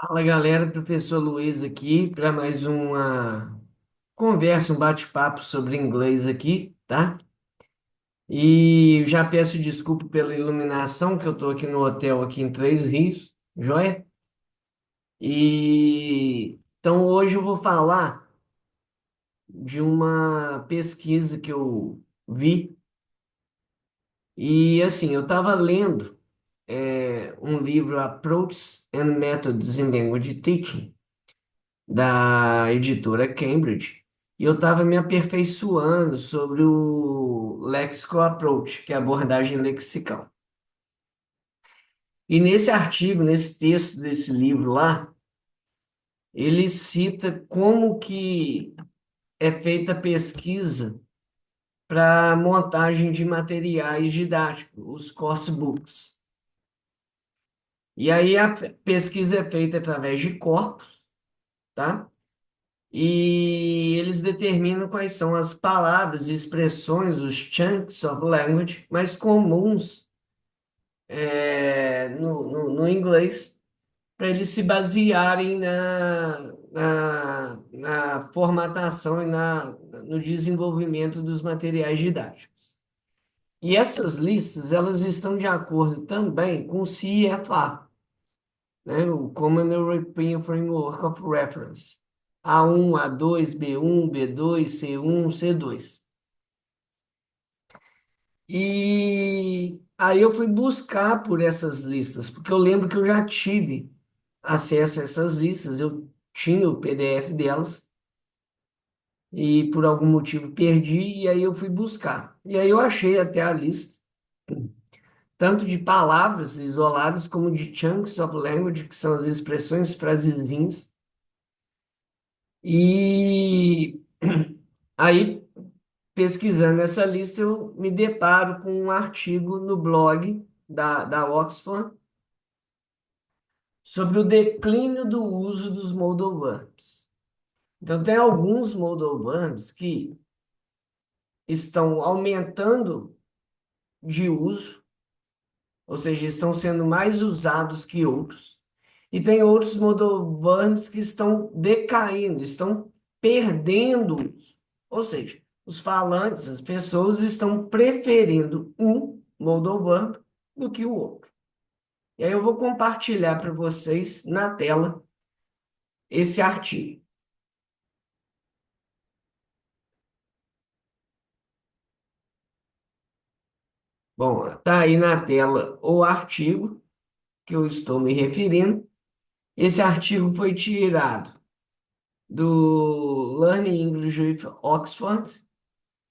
Fala galera, professor Luiz aqui para mais uma conversa, um bate-papo sobre inglês aqui, tá? E eu já peço desculpa pela iluminação, que eu estou aqui no hotel aqui em Três Rios, joia? E então hoje eu vou falar de uma pesquisa que eu vi e assim, eu estava lendo um livro Approaches and Methods in Language Teaching da editora Cambridge, e eu estava me aperfeiçoando sobre o Lexical Approach, que é a abordagem lexical. E nesse artigo, nesse texto desse livro lá, ele cita como que é feita a pesquisa para montagem de materiais didáticos, os course books. E aí a pesquisa é feita através de corpos, tá? E eles determinam quais são as palavras e expressões, os chunks of language mais comuns no inglês, para eles se basearem na formatação e no desenvolvimento dos materiais didáticos. E essas listas, elas estão de acordo também com o CEFA, né? O Common European Framework of Reference. A1, A2, B1, B2, C1, C2. E aí eu fui buscar por essas listas, porque eu lembro que eu já tive acesso a essas listas, eu tinha o PDF delas, e por algum motivo perdi, e aí eu fui buscar. E aí eu achei até a lista, tanto de palavras isoladas, como de chunks of language, que são as expressões, frasezinhas. E aí, pesquisando essa lista, eu me deparo com um artigo no blog da Oxford sobre o declínio do uso dos modal verbs. Então, tem alguns modal verbs que estão aumentando de uso, ou seja, estão sendo mais usados que outros. E tem outros modal verbs que estão decaindo, estão perdendo o uso. Ou seja, os falantes, as pessoas estão preferindo um modal verb do que o outro. E aí eu vou compartilhar para vocês na tela esse artigo. Bom, está aí na tela o artigo que eu estou me referindo. Esse artigo foi tirado do Learning English with Oxford,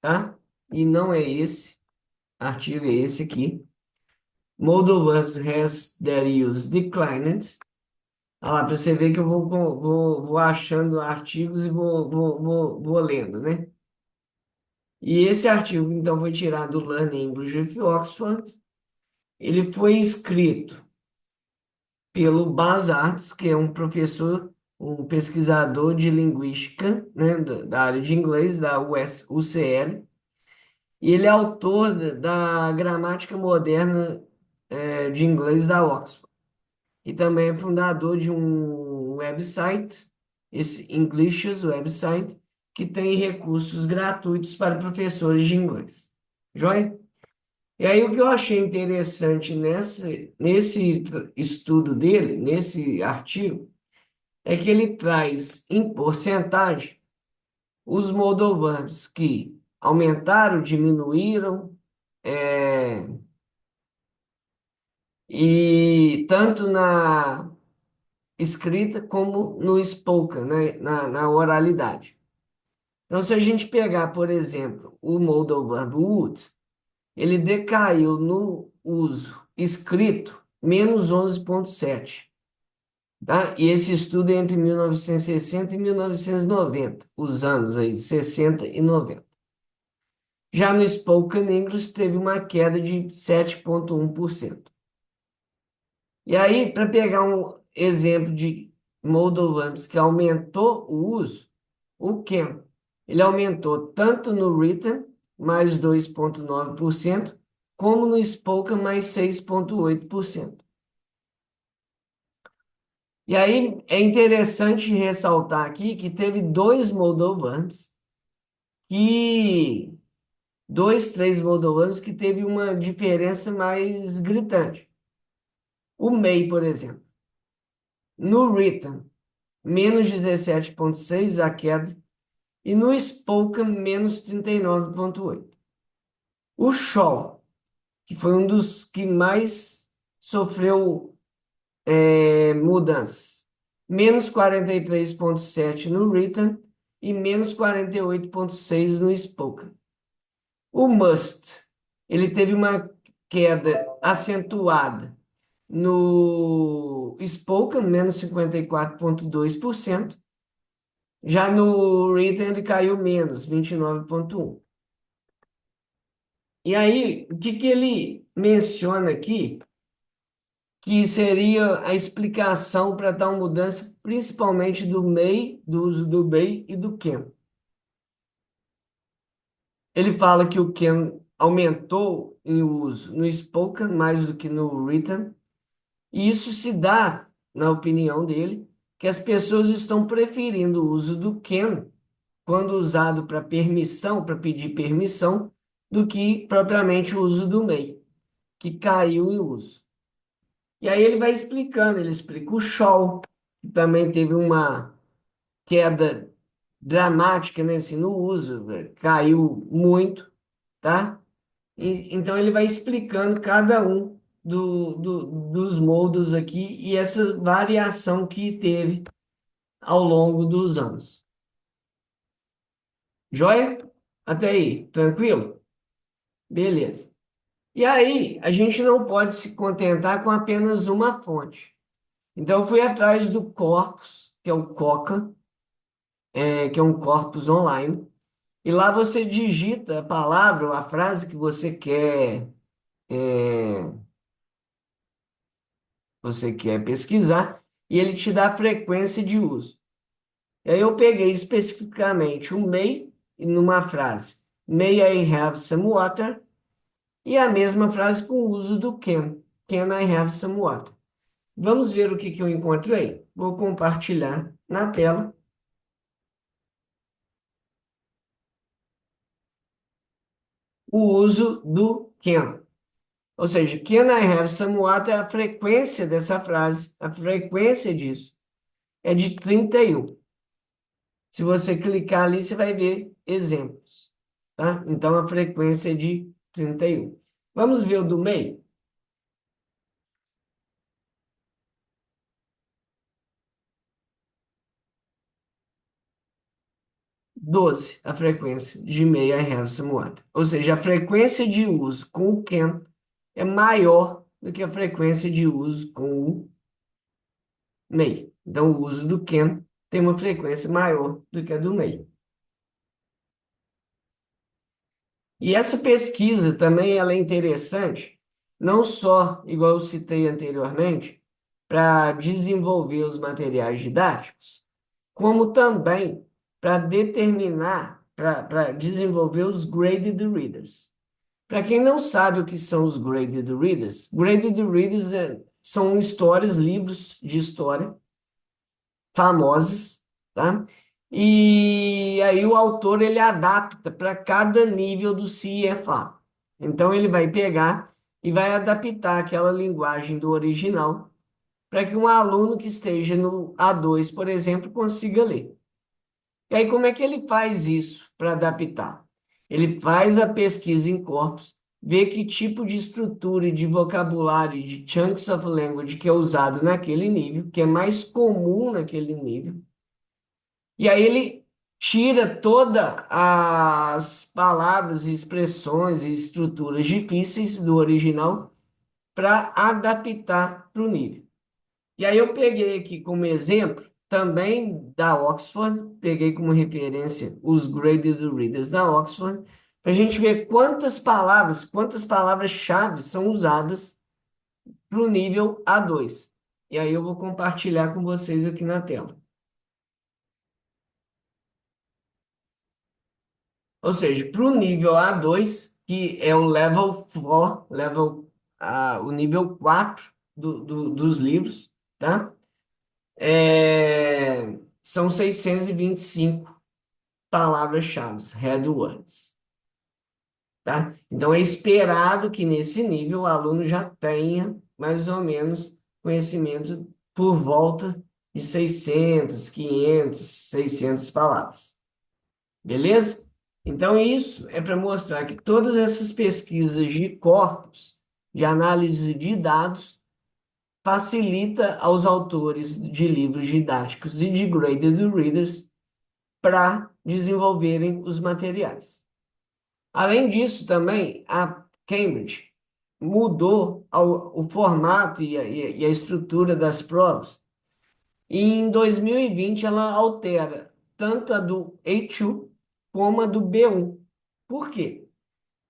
tá? E não é esse artigo, é esse aqui. Modal verbs has their use declined. Olha lá, para você ver que eu vou achando artigos e vou lendo, né? E esse artigo, então, foi tirado do Learning English with Oxford. Ele foi escrito pelo Bas Arts, que é um professor, um pesquisador de linguística, né, da área de inglês, da UCL, e ele é autor da gramática moderna, de inglês da Oxford. E também é fundador de um website, esse English's website, que tem recursos gratuitos para professores de inglês. Joia? E aí o que eu achei interessante nesse estudo dele, nesse artigo, é que ele traz em porcentagem os modal verbs que aumentaram, diminuíram, é, e tanto na escrita como no spoken, né? Na oralidade. Então, se a gente pegar, por exemplo, o modal verb would, ele decaiu no uso escrito menos 11,7, tá? E esse estudo é entre 1960 e 1990, os anos aí, 60 e 90. Já no spoken English teve uma queda de 7,1%. E aí, para pegar um exemplo de modal verbs que aumentou o uso, o can, ele aumentou tanto no written, mais 2,9%, como no spoken, mais 6,8%. E aí é interessante ressaltar aqui que teve dois moldovanos que três moldovanos que teve uma diferença mais gritante. O MEI, por exemplo, no written, menos 17,6 a queda, e no spoken, menos 39,8. O Shaw, que foi um dos que mais sofreu mudanças, menos 43,7 no written e menos 48,6 no spoken. O must, ele teve uma queda acentuada no spoken, menos 54,2%. Já no written ele caiu menos, 29,1%. E aí, o que que ele menciona aqui, que seria a explicação para tal mudança, principalmente do may, do uso do may e do can. Ele fala que o can aumentou em uso no spoken mais do que no written, e isso se dá, na opinião dele, que as pessoas estão preferindo o uso do can quando usado para permissão, para pedir permissão, do que propriamente o uso do may, que caiu em uso. E aí ele vai explicando, ele explica o show, que também teve uma queda dramática, né, assim, no uso, caiu muito, tá? Então ele vai explicando cada um dos moldes aqui e essa variação que teve ao longo dos anos. Joia? Até aí, tranquilo? Beleza. E aí, a gente não pode se contentar com apenas uma fonte. Então, eu fui atrás do Corpus, que é o Coca, que é um corpus online, e lá você digita a palavra ou a frase que você quer pesquisar, e ele te dá a frequência de uso. E aí eu peguei especificamente o may numa frase, May I have some water? E a mesma frase com o uso do can I have some water? Vamos ver o que que eu encontrei? Vou compartilhar na tela o uso do can. Ou seja, can I have some water, a frequência dessa frase, a frequência disso é de 31. Se você clicar ali, você vai ver exemplos, tá? Então, a frequência é de 31. Vamos ver o do meio? 12, a frequência de may I have some water. Ou seja, a frequência de uso com o can é maior do que a frequência de uso com o may. Então, o uso do can tem uma frequência maior do que a do may. E essa pesquisa também ela é interessante, não só, igual eu citei anteriormente, para desenvolver os materiais didáticos, como também para determinar, para desenvolver os graded readers. Para quem não sabe o que são os graded readers são histórias, livros de história famosas, tá? E aí o autor ele adapta para cada nível do CFA. Então ele vai pegar e vai adaptar aquela linguagem do original para que um aluno que esteja no A2, por exemplo, consiga ler. E aí como é que ele faz isso para adaptar? Ele faz a pesquisa em corpus, vê que tipo de estrutura e de vocabulário, de chunks of language que é usado naquele nível, que é mais comum naquele nível. E aí ele tira todas as palavras, expressões e estruturas difíceis do original para adaptar para o nível. E aí eu peguei aqui como exemplo também da Oxford, peguei como referência os graded readers da Oxford, para a gente ver quantas palavras-chave são usadas para o nível A2. E aí eu vou compartilhar com vocês aqui na tela. Ou seja, para o nível A2, que é o level 4, o nível 4 dos livros, tá? São 625 palavras-chave, headwords, tá? Então, é esperado que nesse nível o aluno já tenha mais ou menos conhecimento por volta de 600, 500, 600 palavras. Beleza? Então, isso é para mostrar que todas essas pesquisas de corpos, de análise de dados, facilita aos autores de livros didáticos e de graded readers para desenvolverem os materiais. Além disso, também, a Cambridge mudou o formato e a estrutura das provas. E em 2020, ela altera tanto a do A2 como a do B1. Por quê?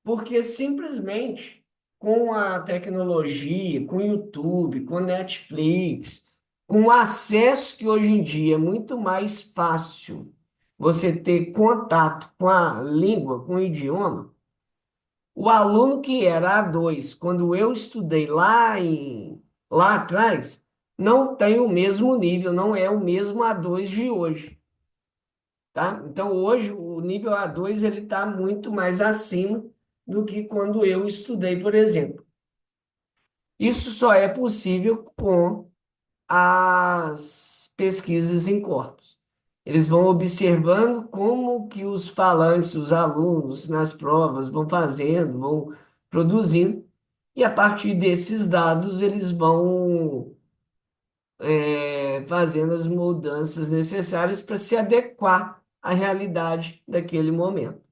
Porque simplesmente com a tecnologia, com o YouTube, com Netflix, com o acesso que hoje em dia é muito mais fácil você ter contato com a língua, com o idioma, o aluno que era A2, quando eu estudei lá atrás, não tem o mesmo nível, não é o mesmo A2 de hoje, tá? Então, hoje, o nível A2 ele está muito mais acima do que quando eu estudei, por exemplo. Isso só é possível com as pesquisas em corpos. Eles vão observando como que os falantes, os alunos, nas provas vão fazendo, vão produzindo, e a partir desses dados eles vão fazendo as mudanças necessárias para se adequar à realidade daquele momento.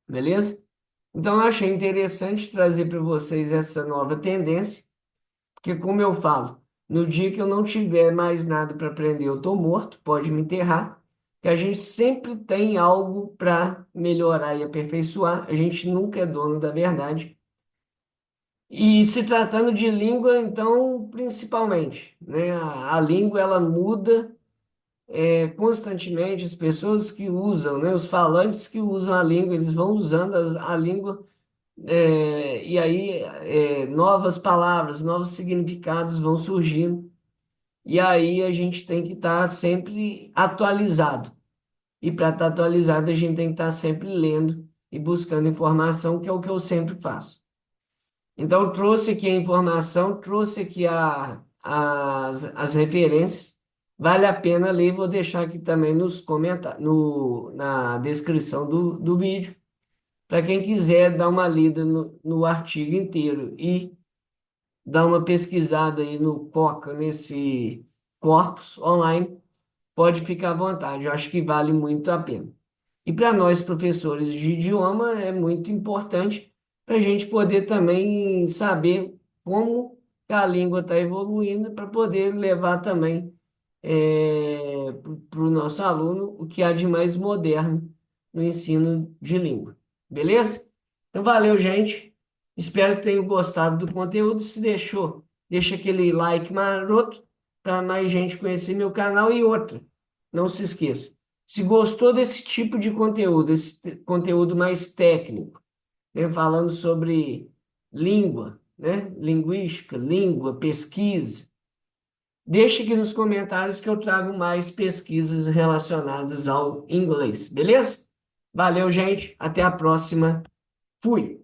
Beleza? Então, eu achei interessante trazer para vocês essa nova tendência, porque, como eu falo, no dia que eu não tiver mais nada para aprender, eu estou morto, pode me enterrar, que a gente sempre tem algo para melhorar e aperfeiçoar, a gente nunca é dono da verdade. E se tratando de língua, então, principalmente, né, a língua ela muda constantemente, as pessoas que usam, né, os falantes que usam a língua, eles vão usando a língua e aí novas palavras, novos significados vão surgindo. E aí a gente tem que estar sempre atualizado. E para estar atualizado, a gente tem que estar sempre lendo e buscando informação, que é o que eu sempre faço. Então, eu trouxe aqui a informação, trouxe aqui as referências. Vale a pena ler, vou deixar aqui também nos comentários, na descrição do vídeo, para quem quiser dar uma lida no artigo inteiro e dar uma pesquisada aí no Coca, nesse corpus online, pode ficar à vontade. Eu acho que vale muito a pena. E para nós, professores de idioma, é muito importante para a gente poder também saber como a língua está evoluindo, para poder levar também para o nosso aluno o que há de mais moderno no ensino de língua. Beleza? Então, valeu, gente. Espero que tenham gostado do conteúdo. Se deixou, deixa aquele like maroto para mais gente conhecer meu canal. E outra, não se esqueça, se gostou desse tipo de conteúdo, esse conteúdo mais técnico, né, falando sobre língua, né, linguística, língua, pesquisa, deixe aqui nos comentários que eu trago mais pesquisas relacionadas ao inglês, beleza? Valeu, gente. Até a próxima. Fui.